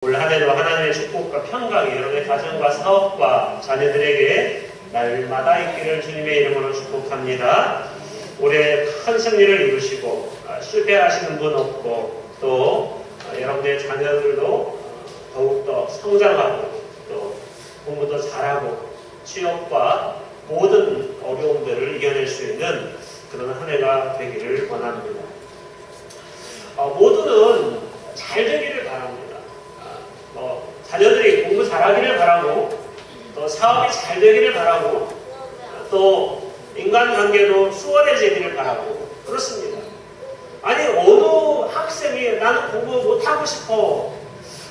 올 한해도 하나님의 축복과 평강이 여러분의 가정과 사업과 자녀들에게 날마다 있기를 주님의 이름으로 축복합니다. 올해 큰 승리를 이루시고 실패하시는 분 없고 또 여러분의 자녀들도 더욱더 성장하고 또 공부도 잘하고 취업과 모든 어려움들을 이겨낼 수 있는 그런 한 해가 되기를 원합니다. 모두는 잘 되기를 바랍니다. 자녀들이 공부 잘하기를 바라고 또 사업이 잘 되기를 바라고 또 인간관계도 수월해지기를 바라고 그렇습니다. 아니 어느 학생이 나는 공부 못하고 싶어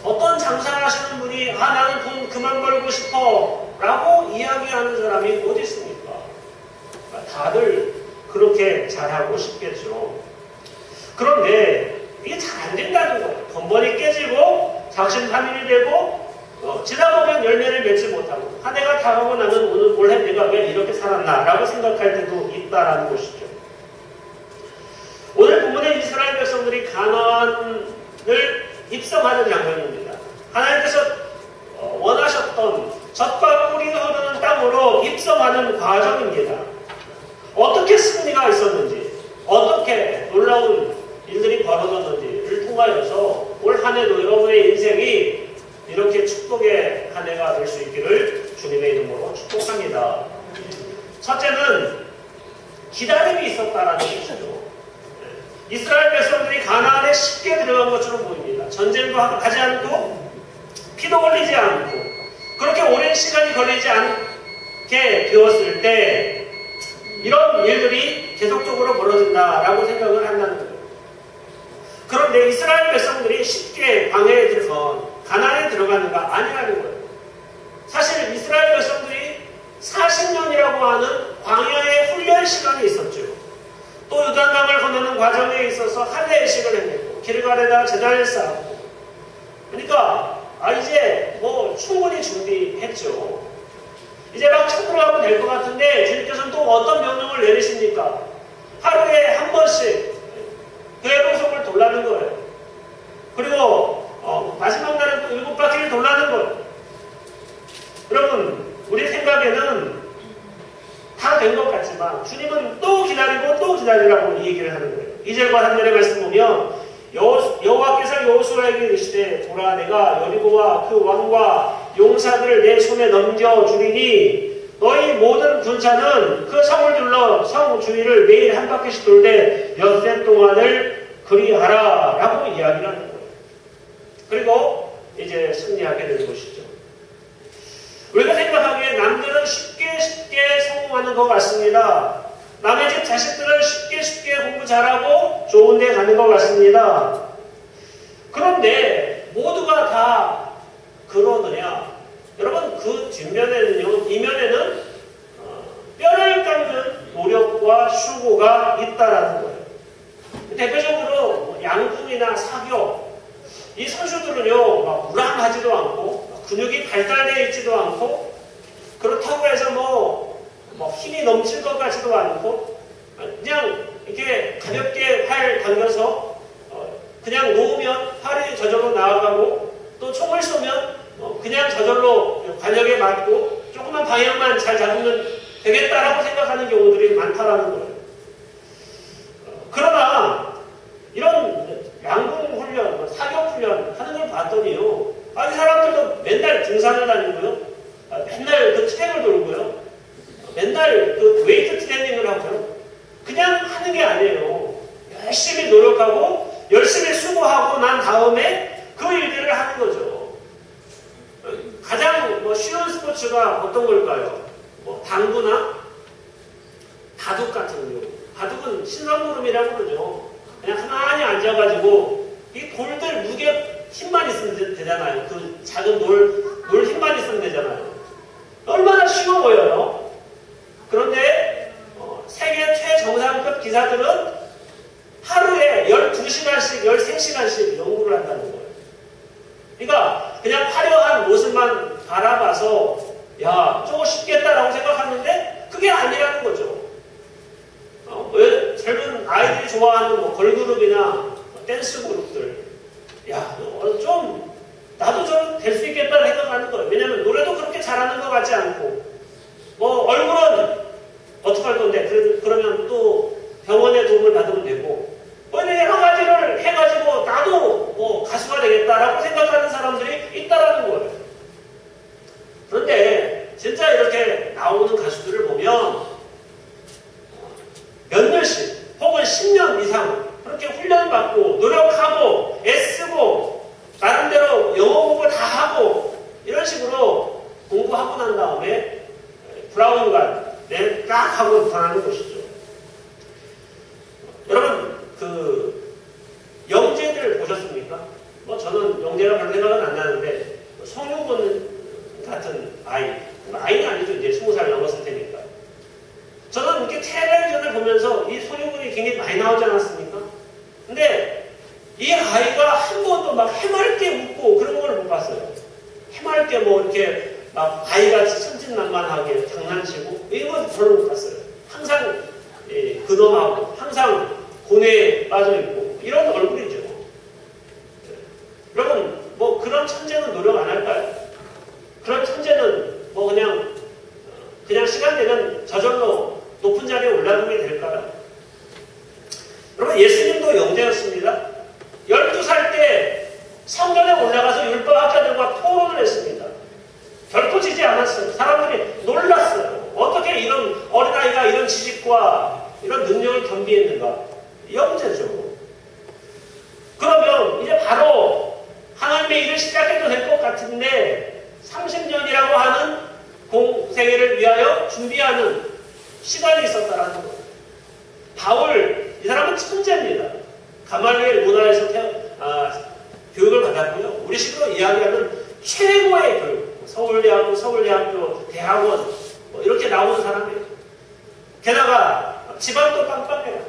어떤 장사를 하시는 분이 나는 돈 그만 벌고 싶어 라고 이야기하는 사람이 어디 있습니까? 다들 그렇게 잘하고 싶겠죠. 그런데 이게 잘 안 된다는 거예요. 번번이 깨지고 작심삼일이 되고 지나 보면 열매를 맺지 못하고 한 해가 다 가고 나면 오늘 올해 내가 왜 이렇게 살았나 라고 생각할 때도 있다라는 것이죠. 오늘 본문의 이스라엘 백성들이 가나안을 입성하는 장면입니다. 하나님께서 원하셨던 젖과 꿀이 흐르는 땅으로 입성하는 과정입니다. 어떻게 승리가 있었는지 어떻게 놀라운 일들이 벌어졌는지를 통하여서 올 한 해도 여러분의 인생이 이렇게 축복의 한 해가 될 수 있기를 주님의 이름으로 축복합니다. 첫째는 기다림이 있었다라는 것이죠. 이스라엘 백성들이 가나안에 쉽게 들어간 것처럼 보입니다. 전쟁도 하지 않고 피도 흘리지 않고 그렇게 오랜 시간이 걸리지 않게 되었을 때 이런 일들이 계속적으로 벌어진다라고 생각을 한다는 거예요. 그런데 이스라엘 백성들이 쉽게 광야에 가나안에 들어가는가 아니라는 거예요. 사실 이스라엘 백성들이 40년이라고 하는 광야의 훈련 시간이 있었죠. 또 요단강을 건너는 과정에 있어서 할례의식을 했고 길갈에다 제단을 쌓았고 그러니까 이제 뭐 충분히 준비했죠. 이제 막 쳐들어가면 될 것 같은데 주님께서는 또 어떤 명령을 내리십니까? 하루에 한 번씩 대로석을 돌라는 거예요. 그리고 마지막 날은 또 7바퀴를 돌라는 거예요. 여러분 우리 생각에는 다 된 것 같지만 주님은 또 기다리고 또 기다리라고 이 얘기를 하는 거예요. 2절과 3절의 말씀 보면 여호와께서 여호수아에게 이르시되 보라 내가 여리고와 그 왕과 용사들을 내 손에 넘겨주리니 너희 모든 군사는 그 성을 둘러 성 주위를 매일 한 바퀴씩 돌되 엿새 동안을 그리하라 라고 이야기를 하는 거예요. 그리고 이제 승리하게 되는 것이죠. 우리가 생각하기에 남들은 쉽게 성공하는 것 같습니다. 남의 집 자식들은 쉽게 공부 잘하고 좋은 데 가는 것 같습니다. 그런데 모두가 다 그러느냐? 여러분 그 뒷면에는요, 이면에는 뼈를 깎는 노력과 수고가 있다라는 거예요. 대표적으로 양궁이나 사격 이 선수들은요 막 우람하지도 않고 근육이 발달되어 있지도 않고 그렇다고 해서 뭐 힘이 넘칠 것 같지도 않고 그냥 이렇게 가볍게 활 당겨서 그냥 놓으면 활이 저절로 나아가고 또 총을 쏘면 그냥 저절로 관역에 맞고 조그만 방향만 잘 잡으면 되겠다라고 생각하는 경우들이 많다라는 거예요. 그러나 이런 양궁 훈련, 사격 훈련 하는 걸 봤더니요 이 사람들도 맨날 등산을 다니고요 맨날 그 트랙을 돌고요 맨날 그 웨이트 트레이닝을 하고요 그냥 하는 게 아니에요. 열심히 노력하고 열심히 수고하고 난 다음에 그 일들을 하는 거죠. 가장 쉬운 스포츠가 어떤 걸까요? 당구나 바둑 같은 경우. 바둑은 신선무름이라고 그러죠. 그냥 가만히 앉아가지고 이 돌들 무게 힘만 있으면 되잖아요. 그 작은 돌 힘만 있으면 되잖아요. 얼마나 쉬워 보여요. 그런데 세계 최정상급 기사들은 하루에 12시간씩 13시간씩 연구를 한다는 거예요. 그러니까 그냥 화려한 모습만 바라봐서 야 저거 쉽겠다라고 생각하는데 그게 아니라는 거죠. 왜 젊은 아이들이 좋아하는 걸그룹이나 댄스 그룹들 야 좀 나도 좀 될 수 있겠다는 생각하는 거예요. 왜냐면 노래도 그렇게 잘하는 것 같지 않고, 뭐 얼굴은 어떡할 건데, 그러면 또 병원의 도움을 받으면 되고, 뭐 여러 가지를 해가지고 나도 뭐 가수가 되겠다라고 생각하는 사람들이 있다라는 거예요. 그런데 진짜 이렇게 나오는 가수들을 보면 몇 년씩 혹은 10년 이상 그렇게 훈련받고 노력하고 애쓰고 나름대로 영어 공부 다 하고 이런 식으로 공부하고 난 다음에 브라운관에 딱 하고 나타나는 것이죠. 여러분 영재들 보셨습니까? 뭐 저는 영재가 별로 생각은 안 나는데 송유근 같은 아이는 아니죠. 이제 20살 넘었을 테니까. 저는 이렇게 텔레비전을 보면서 이 손유근이 굉장히 많이 나오지 않았습니까? 근데 이 아이가 한 번도 막 해맑게 웃고 그런 걸 못 봤어요. 해맑게 뭐 이렇게 막 아이같이 천진난만하게 장난치고 이런 건 별로 못 봤어요. 항상 근엄하고 항상 고뇌에 빠져있고 이런 얼굴이죠. 여러분 뭐 그런 천재는 노력 안 할까요? 그런 천재는 뭐 그냥 시간 되면 저절로 높은 자리에 올라가게 될까요? 여러분 예수님도 영재였습니다. 12살 때 성전에 올라가서 율법학자들과 토론을 했습니다. 결코 지지 않았어요. 사람들이 놀랐어요. 어떻게 이런 어린아이가 이런 지식과 이런 능력을 겸비했는가? 영재죠. 그러면 이제 바로 하나님의 일을 시작해도 될 것 같은데 30년이라고 하는 공생애를 위하여 준비하는 시간이 있었다라는 거예요. 바울, 이 사람은 천재입니다. 가말리엘 문화에서 교육을 받았고요. 우리식으로 이야기하는 최고의 교육, 서울대학교, 대학원 뭐 이렇게 나오는 사람이에요. 게다가 집안도 빵빵해요.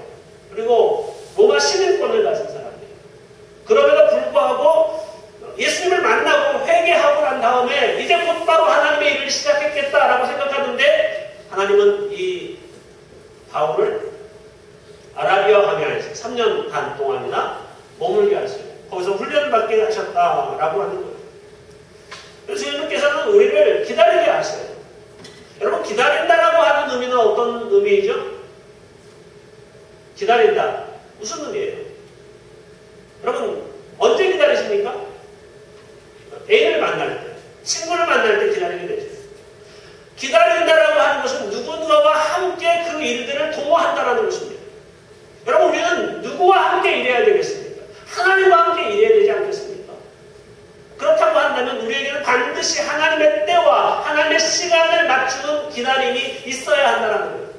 그리고 로마 시민권을 가진 사람이에요. 그럼에도 불구하고 예수님을 만나고 회개하고 난 다음에 이제 곧바로 하나님의 일을 시작했겠다라고 생각하는데 하나님은 이 바울을 아라비아 광야에서 3년 반 동안이나 머물게 하시고 거기서 훈련받게 하셨다라고 하는 거예요. 그래서 주님께서는 우리를 기다리게 하셔요. 여러분 기다린다라고 하는 의미는 어떤 의미이죠? 기다린다. 무슨 의미예요? 여러분 언제 기다리십니까? 애인을 만날 때, 친구를 만날 때 기다리게 되죠. 기다린다라고 하는 것은 누군가와 함께 그 일들을 도모한다라는 것입니다. 여러분 우리는 누구와 함께 일해야 되겠습니까? 하나님과 함께 일해야 되지 않겠습니까? 그렇다고 한다면 우리에게는 반드시 하나님의 때와 하나님의 시간을 맞추는 기다림이 있어야 한다는 거예요.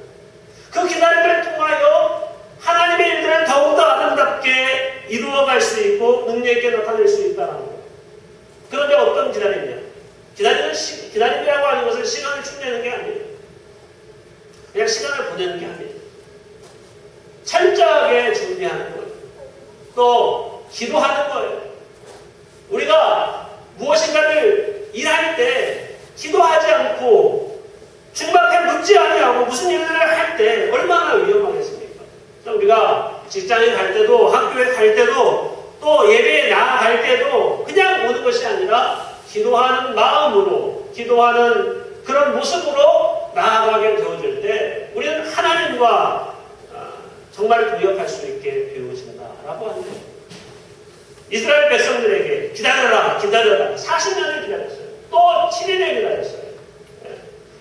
그 기다림을 통하여 하나님의 일들을 더욱더 아름답게 이루어갈 수 있고 능력 있게 나타낼 수 있다는 거예요. 그런데 어떤 기다림이냐? 기다림이라고 하는 것은 시간을 축내는 게 아니에요. 그냥 시간을 보내는 게 아니에요. 철저하게 준비하는 거예요. 또 기도하는 거예요. 우리가 무엇인가를 일할 때 기도하지 않고 중박해 묻지 아니하고 무슨 일을 할 때 얼마나 위험하겠습니까? 우리가 직장에 갈 때도 학교에 갈 때도 또 예배에 나아갈 때도 그냥 오는 것이 아니라 기도하는 마음으로 기도하는 그런 모습으로 나아가게 되어질 때 우리는 하나님과 정말 동역할 수 있게 되어진다라고 하는 거예요. 이스라엘 백성들에게 기다려라 40년을 기다렸어요. 또 7일을 기다렸어요.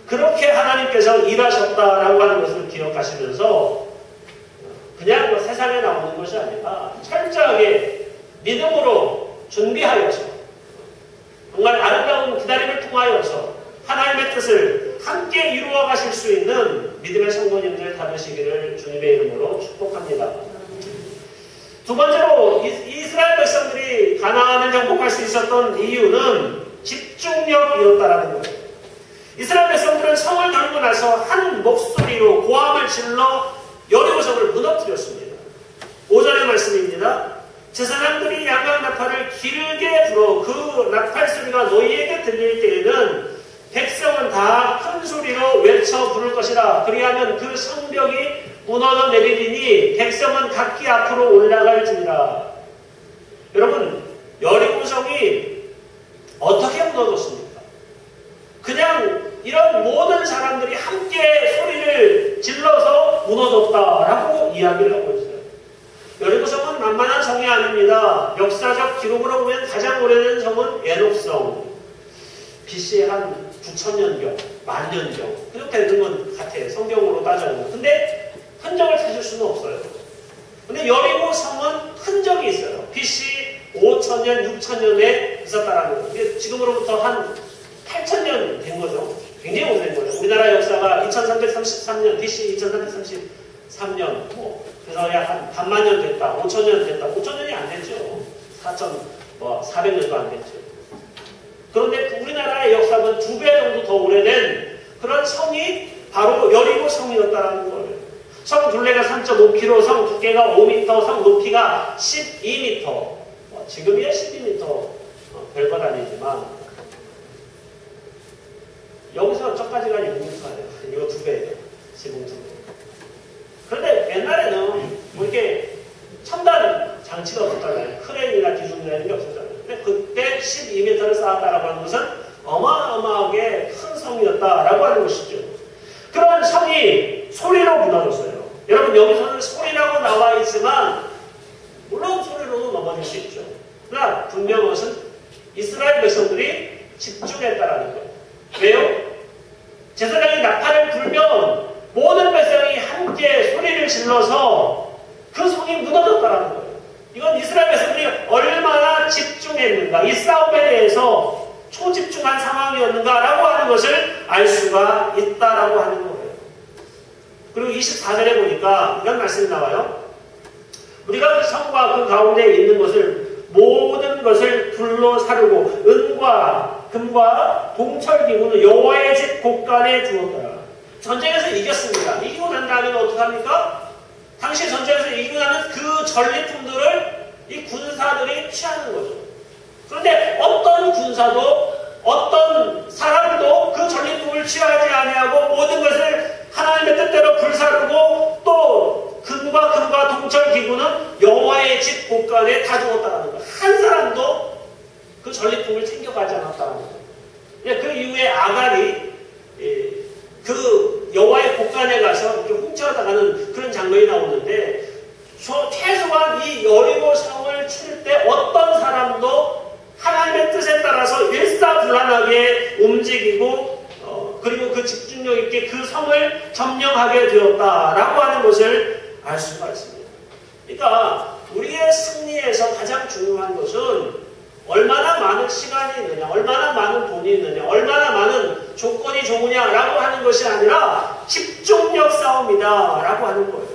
그렇게 하나님께서 일하셨다라고 하는 것을 기억하시면서 그냥 세상에 나오는 것이 아니라 철저하게 믿음으로 준비하여서 정말 아름다운 기다림을 통하여서 하나님의 뜻을 함께 이루어 가실 수 있는 믿음의 성도님들 다되시기를 주님의 이름으로 축복합니다. 두 번째로 이스라엘 백성들이 가나안을 정복할 수 있었던 이유는 집중력이었다라는 거예요. 이스라엘 백성들은 성을 들고 나서 한 목소리로 고함을 질러 여리고성을 무너뜨렸습니다. 5절의 말씀입니다. 제사장들이 양각 나팔을 길게 불어 그 나팔 소리가 너희에게 들릴 때에는 백성은 다 큰 소리로 외쳐 부를 것이라. 그리하면 그 성벽이 무너져 내리리니 백성은 각기 앞으로 올라갈지니라. 여러분 여리고성이 무너졌습니까? 그냥 이런 모든 사람들이 함께 소리를 질러서 무너졌다라고 이야기를 하고 있어요. 여리고성은 만만한 성이 아닙니다. 역사적 기록으로 보면 가장 오래된 성은 에녹성. BC 한 9,000년경, 10,000년경. 그렇게 되는 건 같아요. 성경으로 따져보면. 근데 흔적을 찾을 수는 없어요. 근데 여리고성은 흔적이 있어요. BC 5,000년, 6,000년에 있었다라는 거예요. 지금으로부터 한 8,000년 된 거죠. 굉장히 오래된 거죠. 우리나라 역사가 2333년, BC 2333년, 그래서 약 한 반만 년 됐다, 5,000년 됐다. 5,000년이 안 됐죠. 4,400년도 안 됐죠. 그런데 우리나라의 역사는 2배 정도 더 오래된 그런 성이 바로 여리고 성이었다라는 거예요. 성 둘레가 3.5km, 성 두께가 5m, 성 높이가 12m. 지금이야 12m. 별것 아니지만 여기서 저까지가 6m예요. 이거 2배예요. 지금 2배. 그런데 옛날에는 뭐 이렇게 첨단 장치가 없었잖아요. 크레인이나 기술이나 이런 게 없었잖아요. 근데 그때 12m를 쌓았다라고 하는 것은 어마어마하게 큰 성이었다라고 하는 것이죠. 그런 성이 소리로 무너졌어요. 여러분 여기서는 소리라고 나와 있지만 물론 소리로도 넘어질 수 있죠. 그러나 분명한 것은 이스라엘 백성들이 집중했다라는 거예요. 왜요? 제사장이 나팔을 불면 모든 백성이 함께 소리를 질러서 그 성이 무너졌다라는 거예요. 이건 이스라엘 백성들이 얼마나 집중했는가, 이 싸움에 대해서 초집중한 상황이었는가라고 하는 것을 알 수가 있다라고 하는 거예요. 그리고 24절에 보니까 이런 말씀이 나와요. 우리가 그 성과 그 가운데 있는 것을 모든 것을 불로 사르고 은과 금과 동철기구는 여호와의 집 곳간에 두었더라. 전쟁에서 이겼습니다. 이기고 난 다음에 어떻게 합니까? 당시 전쟁에서 이기고 나면 그 전리품들을 이 군사들이 취하는 거죠. 그런데 어떤 군사도 어떤 사람도 그 전리품을 취하지 아니하고 모든 것을 하나님의 뜻대로 불사르고 또 금과 동철기구는 여호와의 집 곳간에 다 두었다는 거예요. 한 사람도 그 전리품을 챙겨가지 않았다는 거예요. 그 이후에 아갈이 그 여호와의 곳간에 가서 이렇게 훔쳐나가는 그런 장면이 나오는데 최소한 이 여리고 성을 칠 때 어떤 사람도 하나님의 뜻에 따라서 일사불란하게 움직이고 그리고 그 집중력 있게 그 성을 점령하게 되었다라고 하는 것을 알 수가 있습니다. 그러니까 우리의 승리에서 가장 중요한 것은 얼마나 많은 시간이 있느냐, 얼마나 많은 돈이 있느냐, 얼마나 많은 조건이 좋으냐라고 하는 것이 아니라 집중력 싸움이다라고 하는 거예요.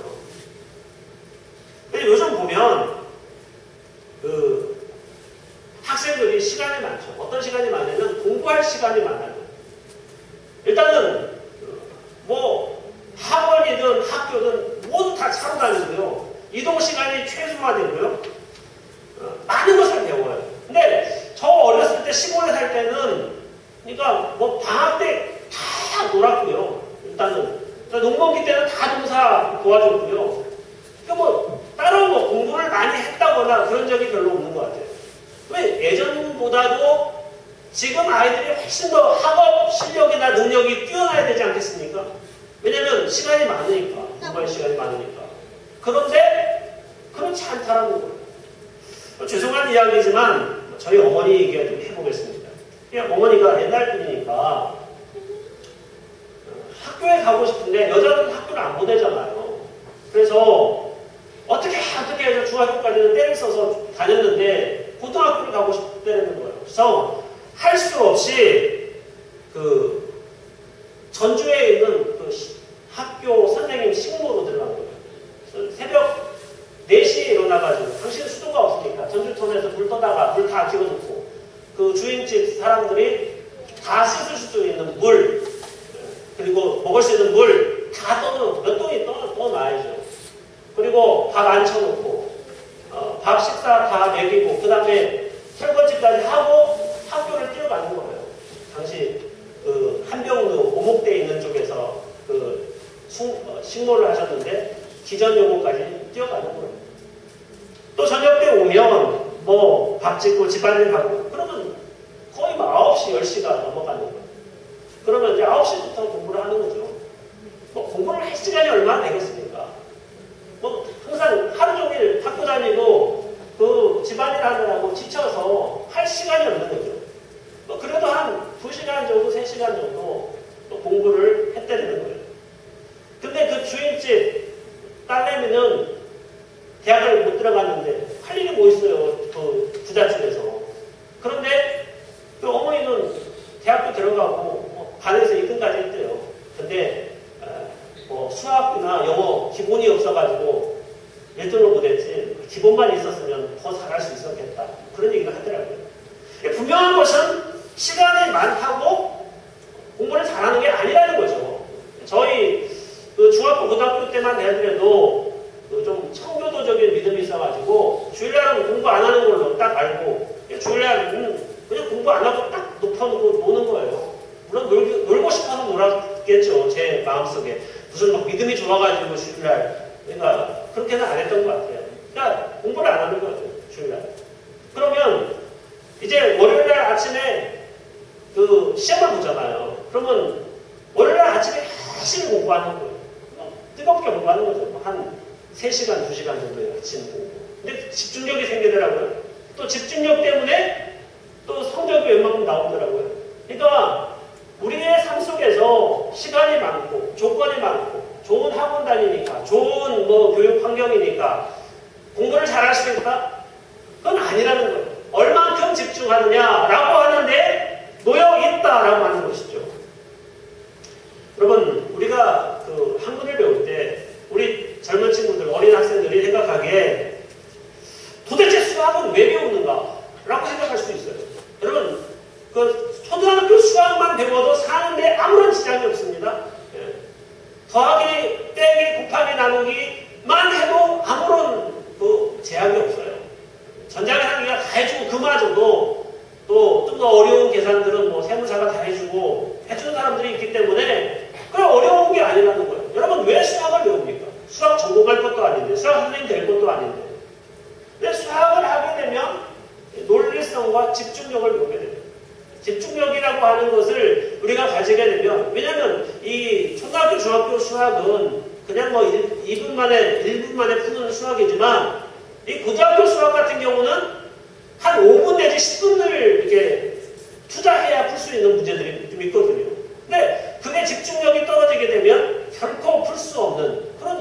근데 요즘 보면 학생들이 시간이 많죠. 어떤 시간이 많냐면 공부할 시간이 많아요. 일단은 뭐 학원이든 학교든 모두 다 차로 다니고요. 이동 시간이 최소화되고요. 많은 것을 배워요. 근데 저 어렸을 때 시골에 살 때는 그러니까 뭐 방학 때 다 놀았고요. 일단은 농번기 때는 다 농사 도와줬고요. 그러니까 뭐 따로 뭐 공부를 많이 했다거나 그런 적이 별로 없는 것 같아요. 왜 예전보다도 지금 아이들이 훨씬 더 학업 실력이나 능력이 뛰어나야 되지 않겠습니까? 왜냐면 시간이 많으니까, 공부할 시간이 많으니까. 그런데 그렇지 않다라는 거예요. 죄송한 이야기지만 저희 어머니 얘기 좀 해보겠습니다. 그냥 어머니가 옛날 분이니까 학교에 가고 싶은데 여자는 학교를 안 보내잖아요. 그래서 어떻게 해서 중학교까지는 때를 써서 다녔는데 고등학교를 가고 싶다는 거예요. 그래서 할 수 없이 그 전주에 있는 그 학교 선생님 식모로 들어간 거예요. 그래서 새벽 4시에 일어나가지고 당신은 수도가 없으니까 전주촌에서 불 떠다가 불 다 키워놓고 그 주인집 사람들이 다 씻을 수 있는 물 그리고 먹을 수 있는 물 다 떠놓고 몇 동이 떠놔야죠. 그리고 밥 앉혀놓고 밥 식사 다 먹이고 그 다음에 설거지까지 하고 학교를 뛰어가는 거예요. 당시 그 한병로 오목대에 있는 쪽에서 그 식모를 하셨는데 기전요고까지 뛰어가는 거예요. 또 저녁 때 오면 뭐 밥 짓고 집안일 하고 그러면 거의 뭐 9시, 10시가 넘어가는 거예요. 그러면 이제 9시부터 공부를 하는 거죠. 뭐 공부를 할 시간이 얼마나 되겠습니까? 뭐 항상 하루 종일 학교 다니고 그 집안일 하느라고 지쳐서 할 시간이 없는 거죠. 뭐 그래도 한 2시간 정도, 3시간 정도 또 공부를 했다는 거예요. 근데 그 주인집 딸내미는 대학을 못 들어갔는데 할 일이 뭐 있어요. 그 부잣집에서. 그런데 그 어머니는 대학교 들어가고 반에서 2등까지 했대요. 근데 뭐 수학이나 영어 기본이 없어가지고 1등을 못했지 기본만 있었으면 더 잘할 수 있었겠다. 그런 얘기를 하더라고요. 분명한 것은 시간이 많다고 공부를 잘하는 게 아니라는 거죠. 저희 그 중학교 고등학교 때만 해도 좀 청교도적인 믿음이 있어가지고 주일날은 공부 안 하는 걸로 딱 알고 주일날은 그냥 공부 안 하고 딱 눕혀놓고 노는 거예요. 물론 놀고 싶어서 놀았겠죠. 제 마음속에 무슨 막 믿음이 좋아가지고 주일날 그러니까 그렇게는 안 했던 것 같아요. 그러니까 공부를 안 하는 거죠. 주일날. 그러면 이제 월요일날 아침에 그 시험을 보잖아요. 그러면 월요일날 아침에 열심히 공부하는 거예요. 뜨겁게 공부하는 거죠. 한 3시간, 2시간 정도의 아침 공부. 근데 집중력이 생기더라고요. 또 집중력 때문에 또 성적이 웬만큼 나오더라고요. 그러니까 우리의 삶 속에서 시간이 많고 조건이 많고 좋은 학원 다니니까 좋은 뭐 교육 환경이니까 공부를 잘할 수 있다? 그건 아니라는 거예요. 얼만큼 집중하느냐라고 하는데 노력이 있다라고 하는 것이죠. 여러분 우리가 그 한문을 배울 때 우리 젊은 친구들, 어린 학생들이 생각하기에 도대체 수학은 왜 배우는가? 라고 생각할 수 있어요. 여러분, 그 초등학교 수학만 배워도 사는데 아무런 지장이 없습니다. 예. 더하기, 빼기, 곱하기, 나누기만 해도 아무런 그 제약이 없어요. 전자계산기가 다 해주고 그마저도 또 좀 더 어려운 계산들은 뭐 세무사가 다 해주고 해주는 사람들이 있기 때문에 그냥 어려운 게 아니라는 거예요. 여러분 왜 수학을 배웁니까? 수학 전공할 것도 아닌데 수학 선생님 될 것도 아닌데 근데 수학을 하게 되면 논리성과 집중력을 배우게 됩니다. 집중력이라고 하는 것을 우리가 가지게 되면 왜냐하면 이 초등학교 중학교 수학은 그냥 뭐 2분 만에 1분 만에 푸는 수학이지만 이 고등학교 수학 같은 경우는 한 5분 내지 10분을 이렇게 투자해야 풀 수 있는 문제들이 좀 있거든요. 근데 그게 집중력이 떨어지게 되면 결코 풀 수 없는 그런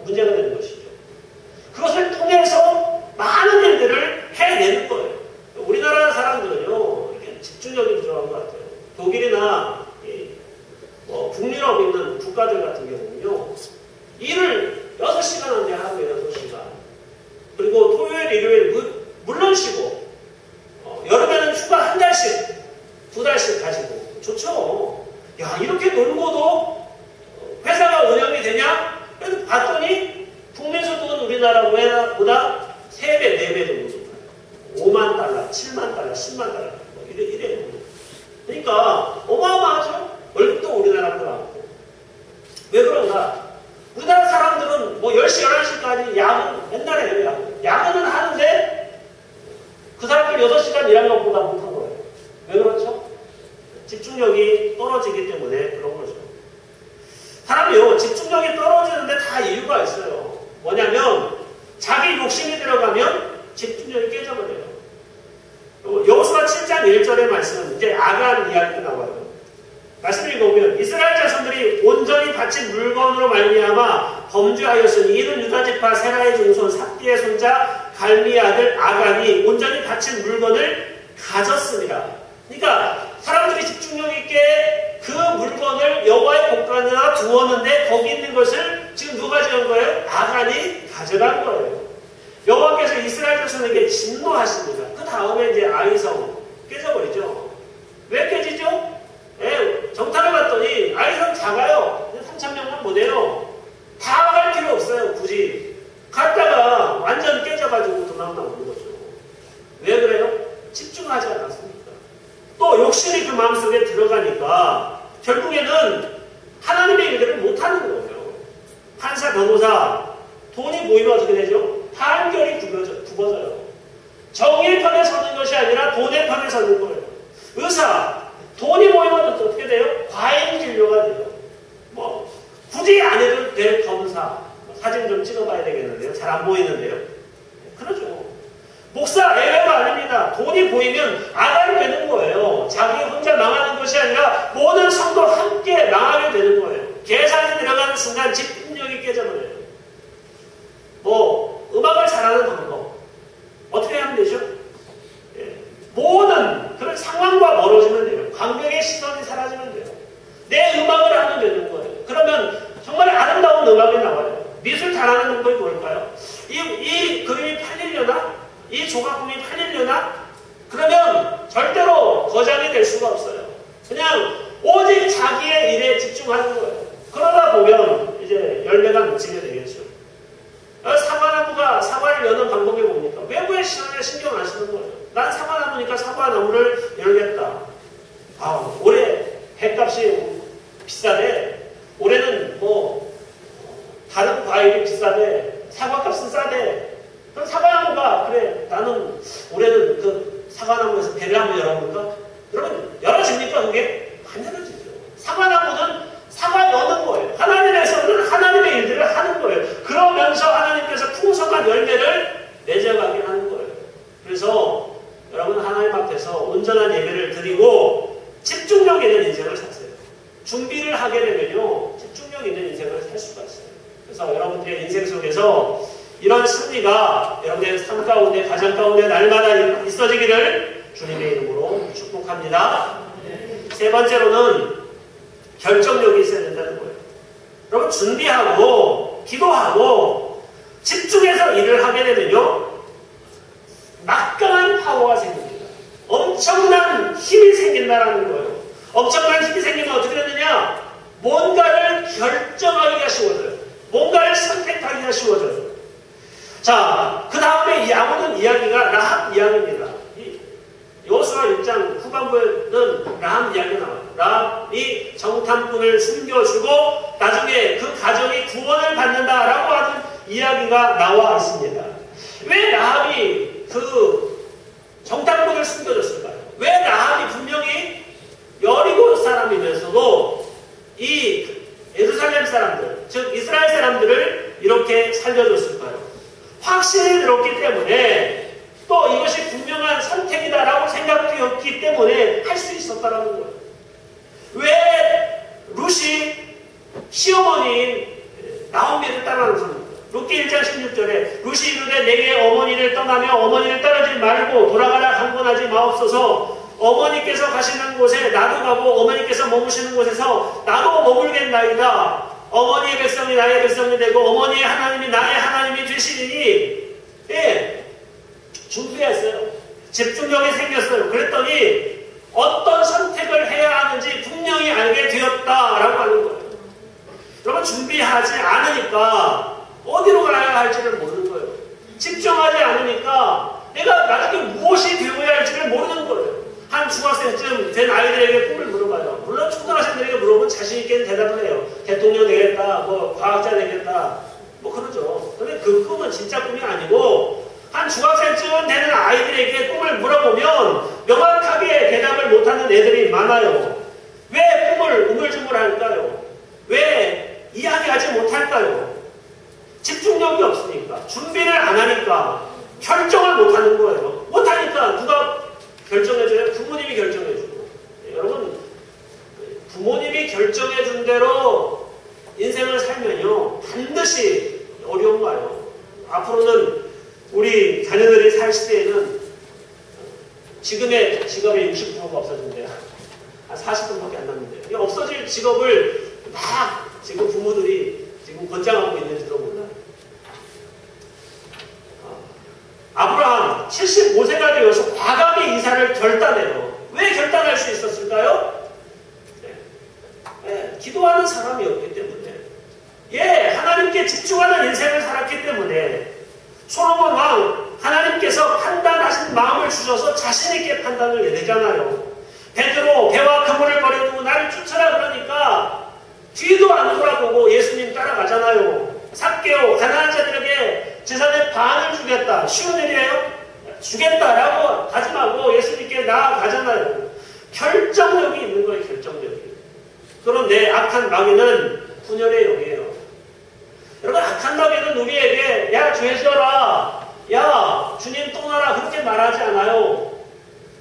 문제가 되는 것이죠. 그것을 통해서 많은 일들을 해내는 거예요. 우리나라 사람들은요, 이렇게 집중력이 부족한 것 같아요. 독일이나 뭐 북유럽 있는 국가들 같은 경우는요, 일을 6시간 하는데 하루에 6시간. 그리고 토요일, 일요일 물론 쉬고, 여름에는 휴가 1달씩, 2달씩 가지고. 좋죠. 야, 이렇게 놀고도 회사가 운영이 되냐? 그래도 봤더니 국민소득은 우리나라보다 3배, 4배 정도 높아요. 5만 달러, 7만 달러, 10만 달러. 뭐 이래요. 그러니까 어마어마하죠? 월급도 우리나라보다 많고. 왜 그런가? 우리나라 사람들은 뭐 10시, 11시까지 야근, 옛날에 해요. 야근은 하는데 그 사람들 6시간 일한 것보다 못한 거예요. 왜 그렇죠? 집중력이 떨어지기 때문에 그런 거죠. 사람이요, 집중력이 떨어지는데 다 이유가 있어요. 뭐냐면, 자기 욕심이 들어가면 집중력이 깨져버려요. 여호수아 7장 1절의 말씀은 이제 아간 이야기가 나와요. 말씀을 읽어보면, 이스라엘 자손들이 온전히 바친 물건으로 말미암아 범죄하였으니 이는 유다지파 세라의 중손 삽디의 손자 갈미의 아들 아간이 온전히 바친 물건을 가졌습니다. 그러니까 사람들이 집중력 있게 그 물건을 여호와의 곳간에다 두었는데 거기 있는 것을 지금 누가 가져간 거예요? 아간이 가져간 거예요. 여호와께서 이스라엘 자손에게 진노하십니다. 그 다음에 이제 아이성 깨져버리죠. 왜 깨지죠? 정탐을 봤더니 아이성 작아요. 3,000명만 못해요. 다 갈 필요 없어요. 굳이 갔다가 완전 깨져가지고 도망 나오는 거죠. 왜 그래요? 집중하지 않았습니까? 또 욕심이 그 마음속에 들어가니까 결국에는 하나님의 일들을 못하는 거예요. 판사, 변호사, 돈이 모이면 어떻게 되죠? 판결이 굽어져요. 정의의 편에 서는 것이 아니라 돈의 편에 서는 거예요. 의사, 안 보이는데요. 그러죠. 목사 예외가 아닙니다. 돈이 보이면 아가리 되는 거예요. 자기 혼자 망하는 것이 아니라 모든 성도 함께 망하게 되는 거예요. 계산이 들어가는 순간 집중력이 깨져버려요. 뭐 음악을 잘하는 방법 어떻게 하면 되죠? 예. 모든 그런 상황과 멀어지면 돼요. 관객의 시선이 사라지면 돼요. 내 음악을 하면 되는 거예요. 그러면 정말 아름다운 음악이 나와요. 미술 잘하는 방법이 뭘까요? 이 그림이 팔리려나? 이 조각품이 팔리려나? 그러면 절대로 거장이 될 수가 없어요. 그냥 오직 자기의 일에 집중하는 거예요. 그러다 보면 이제 열매가 맺히게 되겠죠. 사과나무가 사과를 여는 방법이 뭡니까? 외부의 시선에 신경 안 쓰는 거예요. 난 사과나무니까 사과나무를 열겠다. 아, 올해 횟값이 비싸대. 올해는 뭐 다른 과일이 비싸대. 사과값은 싸대. 그럼 사과나무가 그래 나는 올해는 그 사과나무에서 배를 한번 열어볼까? 여러분 열어집니까 그게? 안 열어지죠. 사과나무는 사과 여는 거예요. 하나님에서는 하나님의 일들을 하는 거예요. 그러면서 하나님께서 풍성한 열매를 맺어가게 하는 거예요. 그래서 여러분 하나님 앞에서 온전한 예배를 드리고 집중력 있는 인생을 사세요. 준비를 하게 되면요 집중력 있는 인생을 살 수가 있어요. 그래서 여러분들의 인생 속에서 이런 승리가 여러분의 삶 가운데 가정 가운데 날마다 있어지기를 주님의 이름으로 축복합니다. 세 번째로는 결정력이 있어야 된다는 거예요. 여러분 준비하고 기도하고 집중해서 일을 하게 되면요 막강한 파워가 생깁니다. 엄청난 힘이 생긴다는 거예요. 엄청난 힘이 생기면 어떻게 되느냐? 뭔가를 결정하기가 쉬워져요. 뭔가를 선택하기가 쉬워져요. 자, 그 다음에 나오는 이야기가 라합 이야기입니다. 여호수아 6장 후반부에는 라합 이야기가 나와요. 라합이 정탐꾼을 숨겨주고 나중에 그 가정이 구원을 받는다라고 하는 이야기가 나와 있습니다. 왜 라합이 그 정탐꾼을 숨겨줬을까요? 왜 라합이 분명히 여리고 사람이면서도 이 예루살렘 사람들, 즉 이스라엘 사람들을 이렇게 살려줬을까요? 확신이 들었기 때문에 또 이것이 분명한 선택이다라고 생각되었기 때문에 할 수 있었다라는 거예요. 왜 룻이 시어머니인 나오미를 따라가는 겁니까? 룻기 1장 16절에 룻이 이르되 내게 어머니를 떠나며 어머니를 따르지 말고 돌아가라 강권하지 마옵소서. 어머니께서 가시는 곳에 나도 가고 어머니께서 머무시는 곳에서 나도 머물겠나이다. 어머니의 백성이 나의 백성이 되고 어머니의 하나님이 나의 하나님이 되시리니 예, 준비했어요. 집중력이 생겼어요. 그랬더니 어떤 선택을 해야 하는지 분명히 알게 되었다라고 하는 거예요. 여러분 준비하지 않으니까 어디로 가야 할지를 모르는 거예요. 집중하지 않으니까 내가 나중에 무엇이 되어야 할지를 모르는 거예요. 한 중학생쯤 된 아이들에게 꿈을 물어봐요. 물론 초등학생들에게 물어보면 자신있게 대답을 해요. 대통령 되겠다, 뭐 과학자 되겠다, 뭐 그러죠. 근데 그 꿈은 진짜 꿈이 아니고 한 중학생쯤 되는 아이들에게 꿈을 물어보면 명확하게 대답을 못하는 애들이 많아요. 왜 꿈을 우물쭈물할까요? 왜 이야기하지 못할까요? 집중력이 없으니까, 준비를 안 하니까, 결정을 못하는 거예요. 못하니까 누가 결정해줘요? 부모님이 결정해주고. 네, 여러분 부모님이 결정해준 대로 인생을 살면요 반드시 어려운 거예요. 앞으로는 우리 자녀들이 살 시대에는 지금의 직업의 60%가 없어진대요. 한 40%밖에 안 남는데요. 이 없어질 직업을 막 지금 부모들이 지금 권장하고 있는지도 몰라요. 아브라함 75세가 되어서 과감히 이삭을 결단해요. 왜 결단할 수 있었을까요? 네, 기도하는 사람이었기 때문에, 하나님께 집중하는 인생을 살았기 때문에. 솔로몬 왕 하나님께서 판단하신 마음을 주셔서 자신있게 판단을 내리잖아요. 베드로 배와 그물을 버려두고 나를 쫓아라 그러니까 뒤도 안 돌아보고 예수님 따라가잖아요. 삭개오 가난한 자들에게 재산의 반을 주겠다. 쉬운 일이에요? 주겠다라고 다짐하고 예수님께 나아가잖아요. 결정력이 있는 거예요. 결정력이. 그런데 악한 마귀는 분열의 영이에요. 여러분, 악한 마귀는 우리에게 야 죄져라, 야 주님 떠나라 그렇게 말하지 않아요.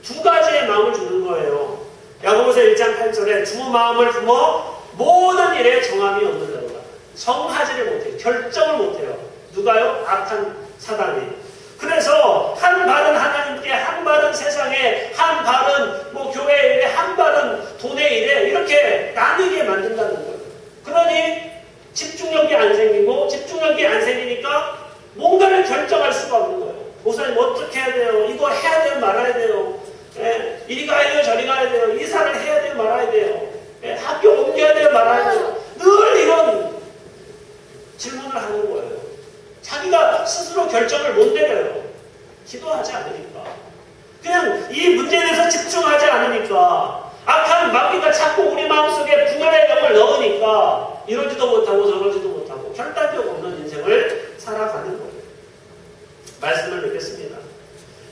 두 가지의 마음을 주는 거예요. 야고보서 1장 8절에 두 마음을 품어 모든 일에 정함이 없는 자로다. 정하지를 못해요. 결정을 못해요. 누가요? 악한 사단이. 그래서 한 발은 하나님께, 한 발은 세상에, 한 발은 뭐 교회 일에, 한 발은 돈의 일에 이렇게 나뉘게 만든다는 거예요. 그러니 집중력이 안 생기고, 집중력이 안 생기니까 뭔가를 결정할 수가 없는 거예요. 목사님 어떻게 해야 돼요? 이거 해야 돼요? 말아야 돼요? 예, 이리 가야 돼요? 저리 가야 돼요? 이사를 해야 돼요? 말아야 돼요? 예, 학교 옮겨야 돼요? 말아야 돼요? 늘 이런 질문을 하는 거예요. 자기가 스스로 결정을 못 내려요. 기도하지 않으니까. 그냥 이 문제에 대해서 집중하지 않으니까. 악한 마귀가 자꾸 우리 마음속에 분열의 영을 넣으니까 이러지도 못하고 저러지도 못하고 결단력 없는 인생을 살아가는 거예요. 말씀을 맺겠습니다.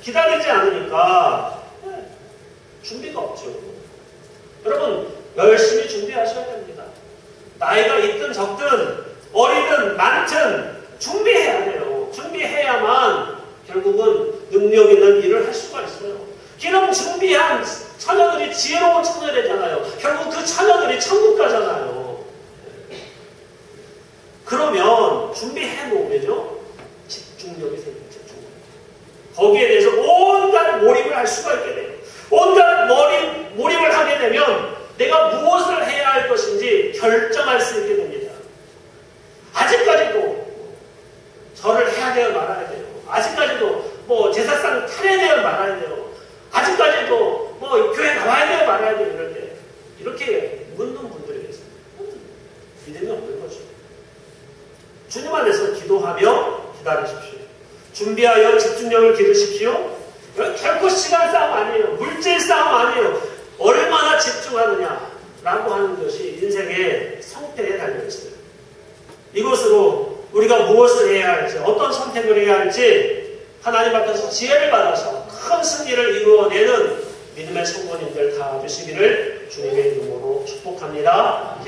기다리지 않으니까 준비가 없죠. 여러분, 열심히 준비하셔야 됩니다. 나이가 있든 적든 어리든 많든 준비해야 돼요. 준비해야만 결국은 능력 있는 일을 할 수가 있어요. 기름 준비한 처녀들이 지혜로운 처녀되잖아요. 결국 그 처녀들이 천국 가잖아요. 그러면 준비해 놓으면요, 집중력이 생겨요. 집중력. 거기에 대해서 온갖 몰입을 할 수가 있게 돼요. 온갖 몰입을 하게 되면 내가 무엇을 해야 할 것인지 결정할 수 있게 됩니다. 아직까지도 절을 해야 돼요, 말아야 돼요. 아직까지도 뭐 제사상 차려야 돼요, 말아야 돼요. 아직까지도 뭐 교회 나와야 돼요, 말아야 돼요. 이럴 때 이렇게 묻는 분들이 계세요. 믿음이 없는 거죠. 주님 안에서 기도하며 기다리십시오. 준비하여 집중력을 기르십시오. 결코 시간 싸움 아니에요. 물질 싸움 아니에요. 얼마나 집중하느냐라고 하는 것이 인생의 성패에 달려있어요. 이것으로 우리가 무엇을 해야 할지, 어떤 선택을 해야 할지 하나님 앞에서 지혜를 받아서 큰 승리를 이루어내는 믿음의 성도님들 다 되시기를 주님의 이름으로 축복합니다.